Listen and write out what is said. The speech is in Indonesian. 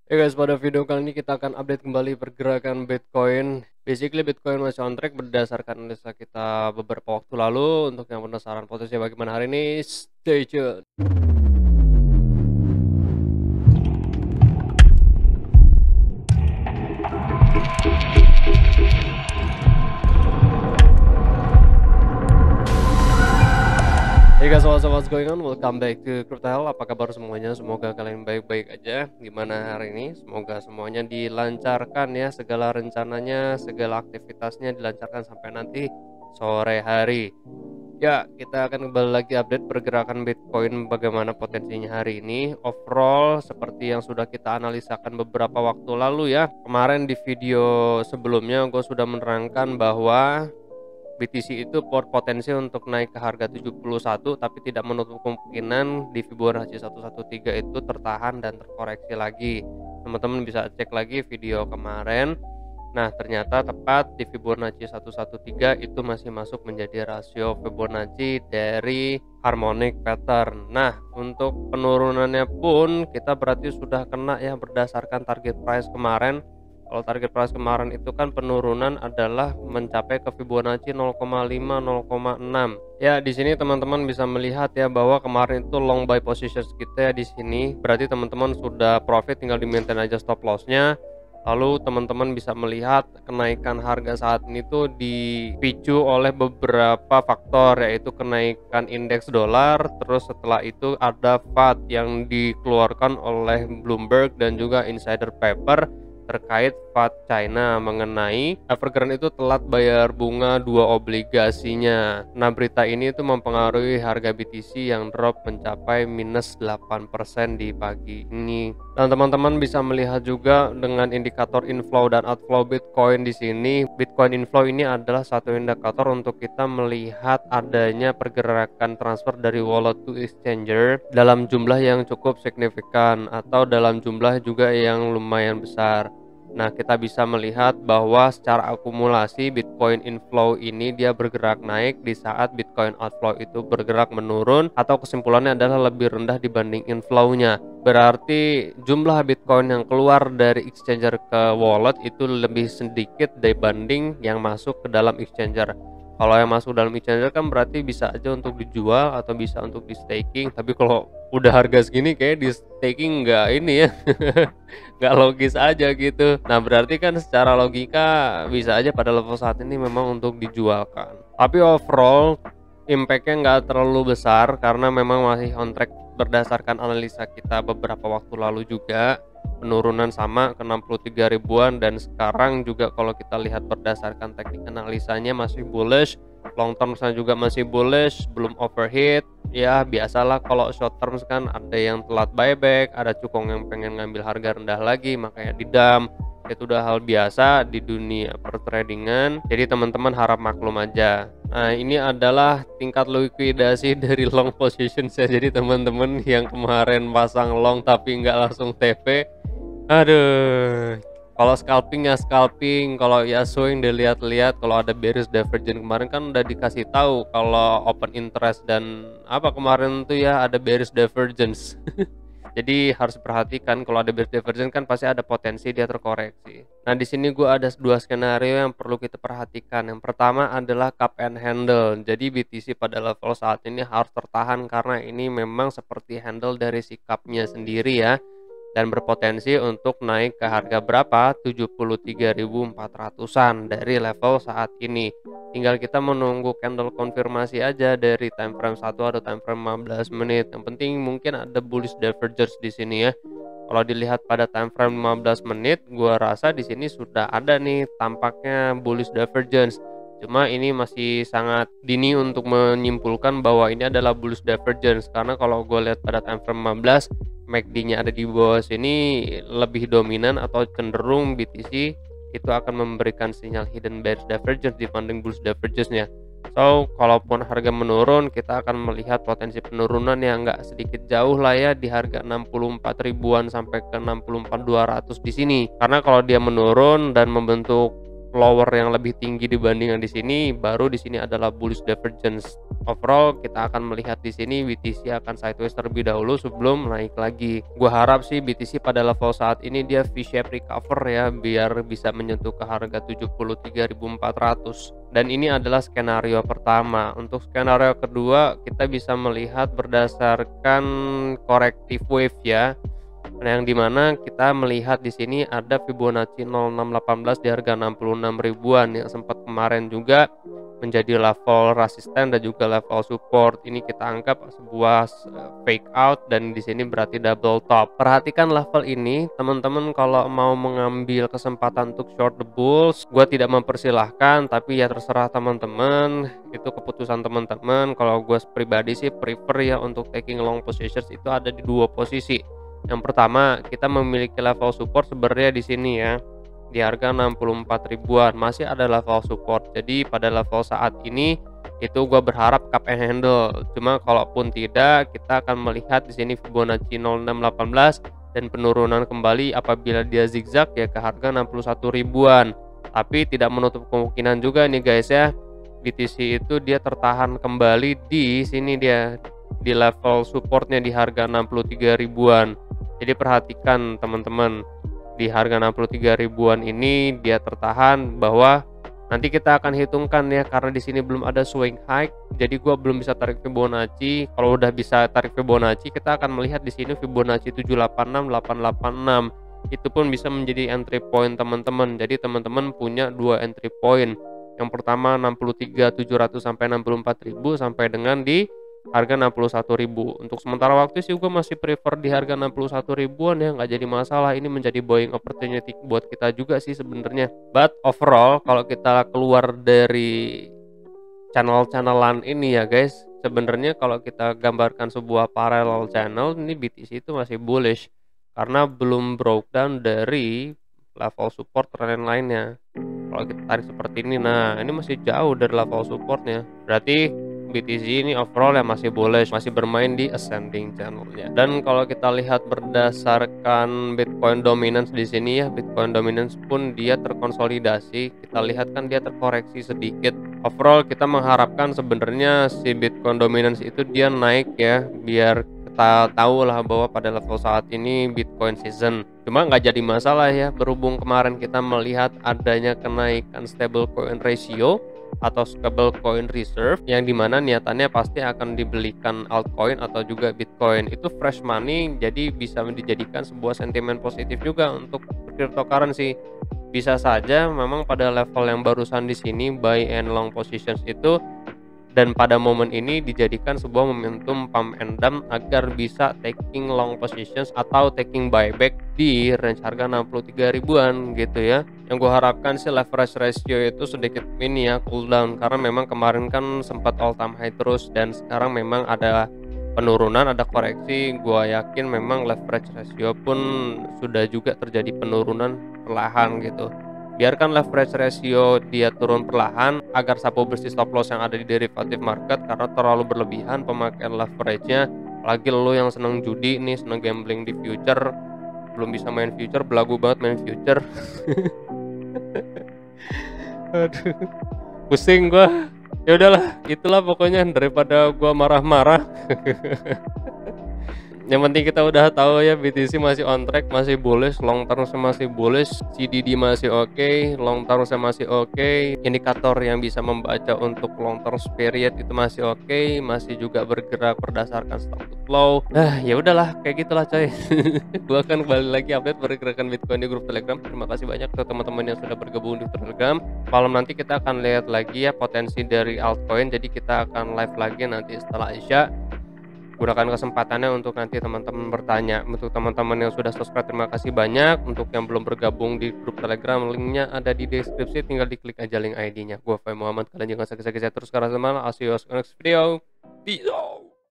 Guys, pada video kali ini kita akan update kembali pergerakan Bitcoin. Basically Bitcoin masih on track berdasarkan analisa kita beberapa waktu lalu. Untuk yang penasaran posisi bagaimana hari ini, stay tune. Hey guys, what's going on? Welcome back to Crypto Hell. Apa kabar semuanya? Semoga kalian baik-baik aja. Gimana hari ini? Semoga semuanya dilancarkan ya, segala rencananya, segala aktivitasnya dilancarkan sampai nanti sore hari. Ya, kita akan kembali lagi update pergerakan Bitcoin bagaimana potensinya hari ini. Overall seperti yang sudah kita analisakan beberapa waktu lalu ya. Kemarin di video sebelumnya gue sudah menerangkan bahwa BTC itu berpotensi untuk naik ke harga 71, tapi tidak menutup kemungkinan di Fibonacci 113 itu tertahan dan terkoreksi lagi. Teman-teman bisa cek lagi video kemarin. Nah, ternyata tepat di Fibonacci 113 itu masih masuk menjadi rasio Fibonacci dari harmonic pattern. Nah, untuk penurunannya pun kita berarti sudah kena ya berdasarkan target price kemarin. Kalau target price kemarin itu kan penurunan adalah mencapai ke Fibonacci 0,5 0,6. Ya, di sini teman-teman bisa melihat ya bahwa kemarin itu long buy positions kita ya di sini. Berarti teman-teman sudah profit, tinggal di maintain aja stop loss-nya. Lalu teman-teman bisa melihat kenaikan harga saat ini tuh dipicu oleh beberapa faktor, yaitu kenaikan indeks dolar, terus setelah itu ada FAD yang dikeluarkan oleh Bloomberg dan juga insider paper terkait FAD China mengenai Evergrande itu telat bayar bunga dua obligasinya. Nah, berita ini itu mempengaruhi harga BTC yang drop mencapai minus 8% di pagi ini. Dan teman-teman bisa melihat juga dengan indikator inflow dan outflow Bitcoin di sini. Bitcoin inflow ini adalah satu indikator untuk kita melihat adanya pergerakan transfer dari wallet to exchanger dalam jumlah yang cukup signifikan atau dalam jumlah juga yang lumayan besar. Nah, kita bisa melihat bahwa secara akumulasi Bitcoin inflow ini dia bergerak naik di saat Bitcoin outflow itu bergerak menurun, atau kesimpulannya adalah lebih rendah dibanding inflow-nya. Berarti jumlah Bitcoin yang keluar dari exchanger ke wallet itu lebih sedikit dibanding yang masuk ke dalam exchanger. Kalau yang masuk dalam exchanger kan berarti bisa aja untuk dijual atau bisa untuk di staking. Tapi kalau udah harga segini kayak di staking nggak ini ya nggak logis aja gitu. Nah, berarti kan secara logika bisa aja pada level saat ini memang untuk dijualkan. Tapi overall impactnya nggak terlalu besar karena memang masih on track berdasarkan analisa kita beberapa waktu lalu juga. Penurunan sama ke 63 ribuan, dan sekarang juga kalau kita lihat berdasarkan teknik analisanya masih bullish, long term juga masih bullish, belum overheat. Ya biasalah kalau short term kan ada yang telat buyback, ada cukong yang pengen ngambil harga rendah lagi makanya di-dump. Itu udah hal biasa di dunia pertradingan, jadi teman-teman harap maklum aja. Nah, ini adalah tingkat likuidasi dari long position saya. Jadi teman-teman yang kemarin pasang long tapi nggak langsung TP, aduh, kalau scalping ya scalping, kalau ya swing dilihat-lihat. Kalau ada bearish divergence kemarin kan udah dikasih tahu kalau open interest dan apa kemarin tuh ya ada bearish divergence. Jadi harus perhatikan kalau ada bearish divergence kan pasti ada potensi dia terkoreksi. Nah, di sini gua ada dua skenario yang perlu kita perhatikan. Yang pertama adalah cup and handle. Jadi BTC pada level saat ini harus tertahan karena ini memang seperti handle dari si cupnya sendiri ya, dan berpotensi untuk naik ke harga berapa? 73.400-an dari level saat ini. Tinggal kita menunggu candle konfirmasi aja dari time frame 1 atau time frame 15 menit. Yang penting mungkin ada bullish divergence di sini ya. Kalau dilihat pada time frame 15 menit, gua rasa di sini sudah ada nih tampaknya bullish divergence. Cuma ini masih sangat dini untuk menyimpulkan bahwa ini adalah bullish divergence, karena kalau gue lihat pada time frame 15, MACD-nya ada di bawah sini lebih dominan atau cenderung BTC itu akan memberikan sinyal hidden bearish divergence dibanding bullish divergence-nya. So, kalaupun harga menurun, kita akan melihat potensi penurunan yang nggak sedikit jauh lah ya di harga 64 ribuan sampai ke 64.200 di sini. Karena kalau dia menurun dan membentuk lower yang lebih tinggi dibandingkan di sini, baru di sini adalah bullish divergence. Overall kita akan melihat di sini BTC akan sideways terlebih dahulu sebelum naik lagi. Gua harap sih BTC pada level saat ini dia V-shape recover ya, biar bisa menyentuh ke harga 73.400. Dan ini adalah skenario pertama. Untuk skenario kedua kita bisa melihat berdasarkan corrective wave ya. Nah, yang dimana kita melihat di sini ada Fibonacci 0618 di harga 66 ribuan yang sempat kemarin juga menjadi level resisten dan juga level support. Ini kita anggap sebuah fake out dan di sini berarti double top. Perhatikan level ini teman-teman, kalau mau mengambil kesempatan untuk short the bulls, gue tidak mempersilahkan, tapi ya terserah teman-teman, itu keputusan teman-teman. Kalau gue pribadi sih prefer ya untuk taking long positions itu ada di dua posisi. Yang pertama, kita memiliki level support sebenarnya di sini ya, di harga 64 ribuan masih ada level support. Jadi pada level saat ini itu gue berharap cup and handle. Cuma kalaupun tidak, kita akan melihat di sini Fibonacci 0618 dan penurunan kembali apabila dia zigzag ya ke harga 61 ribuan. Tapi tidak menutup kemungkinan juga nih guys ya, BTC itu dia tertahan kembali di sini, dia di level supportnya di harga 63 ribuan. Jadi perhatikan teman-teman, di harga 63 ribuan ini dia tertahan, bahwa nanti kita akan hitungkan ya, karena di sini belum ada swing high, jadi gua belum bisa tarik Fibonacci. Kalau udah bisa tarik Fibonacci, kita akan melihat di sini Fibonacci 786, 886. Itu pun bisa menjadi entry point teman-teman. Jadi teman-teman punya dua entry point. Yang pertama 63.700 sampai 64.000 sampai dengan di harga 61.000. Untuk sementara waktu sih gue masih prefer di harga 61 ribuan ya, nggak jadi masalah. Ini menjadi buying opportunity buat kita juga sih sebenarnya. But overall kalau kita keluar dari channel-channelan ini ya guys, sebenarnya kalau kita gambarkan sebuah parallel channel, ini BTC itu masih bullish karena belum broke down dari level support trend lainnya. Kalau kita tarik seperti ini, nah ini masih jauh dari level supportnya, berarti BTC ini overall ya masih bullish, masih bermain di ascending channelnya. Dan kalau kita lihat berdasarkan Bitcoin dominance di sini ya, Bitcoin dominance pun dia terkonsolidasi. Kita lihat kan dia terkoreksi sedikit. Overall kita mengharapkan sebenarnya si Bitcoin dominance itu dia naik ya, biar kita tahu lah bahwa pada level saat ini Bitcoin season. Cuma nggak jadi masalah ya, berhubung kemarin kita melihat adanya kenaikan stable coin ratio atau stable coin reserve, yang dimana niatannya pasti akan dibelikan altcoin atau juga Bitcoin. Itu fresh money, jadi bisa dijadikan sebuah sentimen positif juga untuk cryptocurrency. Bisa saja memang pada level yang barusan di sini buy and long positions itu, dan pada momen ini dijadikan sebuah momentum pump and dump agar bisa taking long positions atau taking buyback di range harga 63 ribuan gitu ya. Yang gue harapkan sih leverage ratio itu sedikit ini ya, cool down, karena memang kemarin kan sempat all time high terus dan sekarang memang ada penurunan, ada koreksi. Gue yakin memang leverage ratio pun sudah juga terjadi penurunan perlahan gitu. Biarkan leverage ratio dia turun perlahan agar sapu bersih stop loss yang ada di derivative market, karena terlalu berlebihan pemakaian leverage-nya. Apalagi lo yang seneng judi nih, seneng gambling di future, belum bisa main future, belagu banget main future. Aduh, pusing gua. Ya udahlah, itulah pokoknya, daripada gua marah-marah. Yang penting kita udah tahu ya, BTC masih on track, masih bullish, long term masih bullish, CDD masih oke, long term masih oke, indikator yang bisa membaca untuk long term period itu masih oke, masih juga bergerak berdasarkan stock to flow. Ya udahlah, kayak gitulah coy. Gua akan kembali lagi update pergerakan Bitcoin di grup Telegram. Terima kasih banyak ke teman-teman yang sudah bergabung di Telegram. Malam nanti kita akan lihat lagi ya potensi dari altcoin, jadi kita akan live lagi nanti setelah Isya. Gunakan kesempatannya untuk nanti teman-teman bertanya. Untuk teman-teman yang sudah subscribe, terima kasih banyak. Untuk yang belum bergabung di grup Telegram, linknya ada di deskripsi, tinggal diklik aja link ID-nya. Gue Fai Muhammad, kalian jangan sakit-sakit terus karena semangat. I'll see you on next video. Peace out.